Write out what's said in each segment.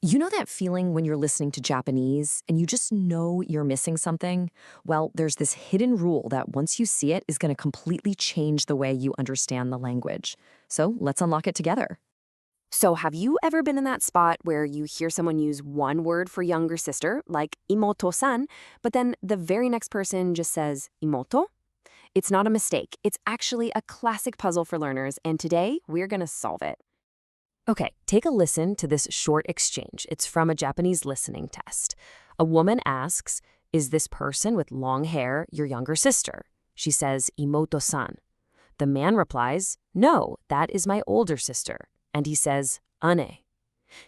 You know that feeling when you're listening to Japanese and you just know you're missing something? Well, there's this hidden rule that once you see it is going to completely change the way you understand the language. So let's unlock it together. So, have you ever been in that spot where you hear someone use one word for younger sister, like imoto-san, but then the very next person just says imoto? It's not a mistake. It's actually a classic puzzle for learners, and today we're going to solve it. Okay, take a listen to this short exchange. It's from a Japanese listening test. A woman asks, "Is this person with long hair your younger sister?" She says, "Imoto-san." The man replies, "No, that is my older sister." And he says, "Ane."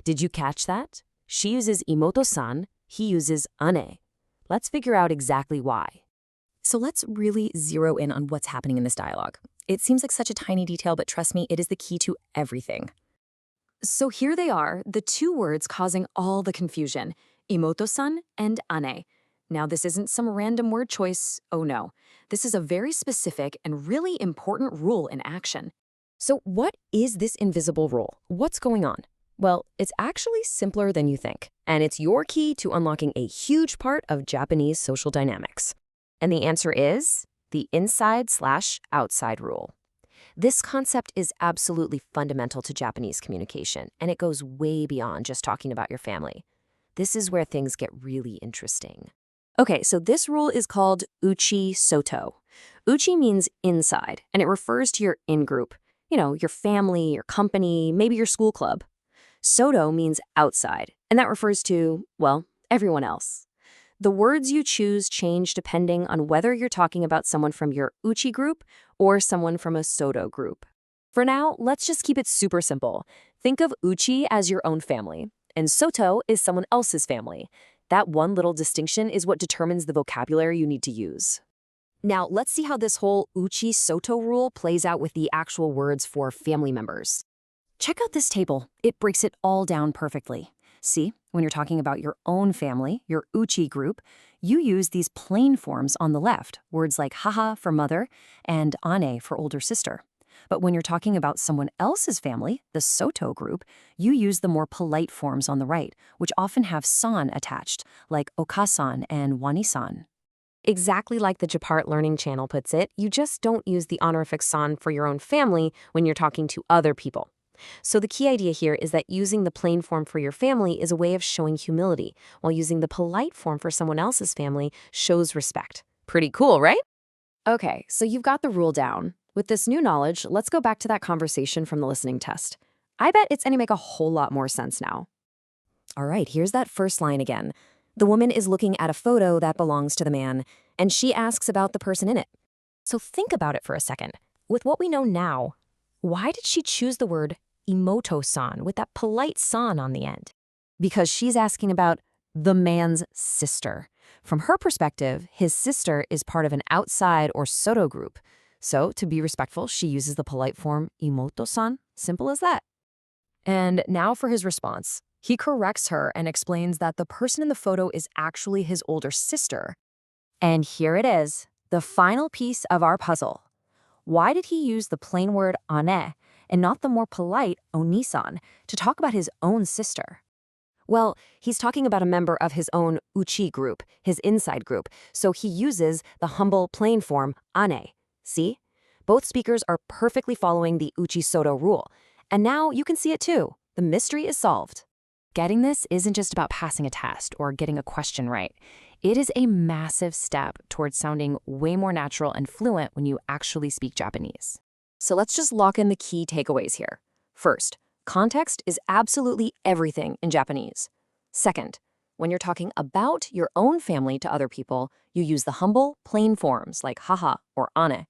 Did you catch that? She uses imoto-san, he uses ane. Let's figure out exactly why. So let's really zero in on what's happening in this dialogue. It seems like such a tiny detail, but trust me, it is the key to everything. So here they are, the two words causing all the confusion, imoto-san and ane. Now, this isn't some random word choice. Oh no. This is a very specific and really important rule in action. So what is this invisible rule? What's going on? Well, it's actually simpler than you think, and it's your key to unlocking a huge part of Japanese social dynamics. And the answer is the inside/outside rule. This concept is absolutely fundamental to Japanese communication, and it goes way beyond just talking about your family. This is where things get really interesting. Okay, so this rule is called uchi soto. Uchi means inside, and it refers to your in-group. You know, your family, your company, maybe your school club. Soto means outside, and that refers to, well, everyone else. The words you choose change depending on whether you're talking about someone from your uchi group or someone from a soto group. For now, let's just keep it super simple. Think of uchi as your own family, and soto is someone else's family. That one little distinction is what determines the vocabulary you need to use. Now, let's see how this whole uchi-soto rule plays out with the actual words for family members. Check out this table. It breaks it all down perfectly. See, when you're talking about your own family, your uchi group, you use these plain forms on the left, words like haha for mother and ane for older sister. But when you're talking about someone else's family, the soto group, you use the more polite forms on the right, which often have san attached, like okasan and wani-san. Exactly like the Japart Learning Channel puts it, you just don't use the honorific san for your own family when you're talking to other people. So the key idea here is that using the plain form for your family is a way of showing humility, while using the polite form for someone else's family shows respect. Pretty cool, right? Okay, so you've got the rule down. With this new knowledge, let's go back to that conversation from the listening test. I bet it's going to make a whole lot more sense now. All right, here's that first line again. The woman is looking at a photo that belongs to the man, and she asks about the person in it. So think about it for a second. With what we know now, why did she choose the word imoto-san with that polite san on the end? Because she's asking about the man's sister. From her perspective, his sister is part of an outside or soto group. So to be respectful, she uses the polite form imoto-san. Simple as that. And now for his response. He corrects her and explains that the person in the photo is actually his older sister. And here it is, the final piece of our puzzle. Why did he use the plain word ane and not the more polite onisan to talk about his own sister? Well, he's talking about a member of his own uchi group, his inside group, so he uses the humble plain form ane. See? Both speakers are perfectly following the uchi-soto rule. And now you can see it too. The mystery is solved. Getting this isn't just about passing a test or getting a question right. It is a massive step towards sounding way more natural and fluent when you actually speak Japanese. So let's just lock in the key takeaways here. First, context is absolutely everything in Japanese. Second, when you're talking about your own family to other people, you use the humble, plain forms like haha or ane.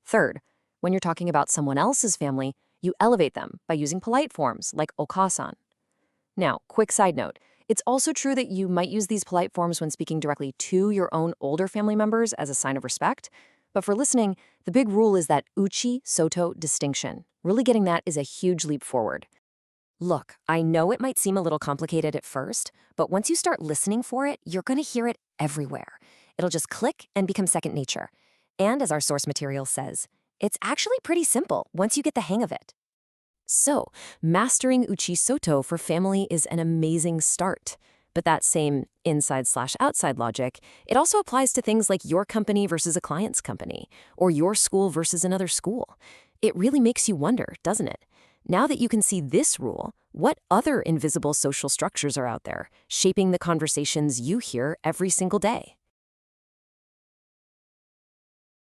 Third, when you're talking about someone else's family, you elevate them by using polite forms like okasan. Now, quick side note, it's also true that you might use these polite forms when speaking directly to your own older family members as a sign of respect. But for listening, the big rule is that uchi-soto distinction. Really getting that is a huge leap forward. Look, I know it might seem a little complicated at first, but once you start listening for it, you're going to hear it everywhere. It'll just click and become second nature. And as our source material says, it's actually pretty simple once you get the hang of it. So, mastering uchi-soto for family is an amazing start. But that same inside/outside logic, it also applies to things like your company versus a client's company, or your school versus another school. It really makes you wonder, doesn't it? Now that you can see this rule, what other invisible social structures are out there, shaping the conversations you hear every single day?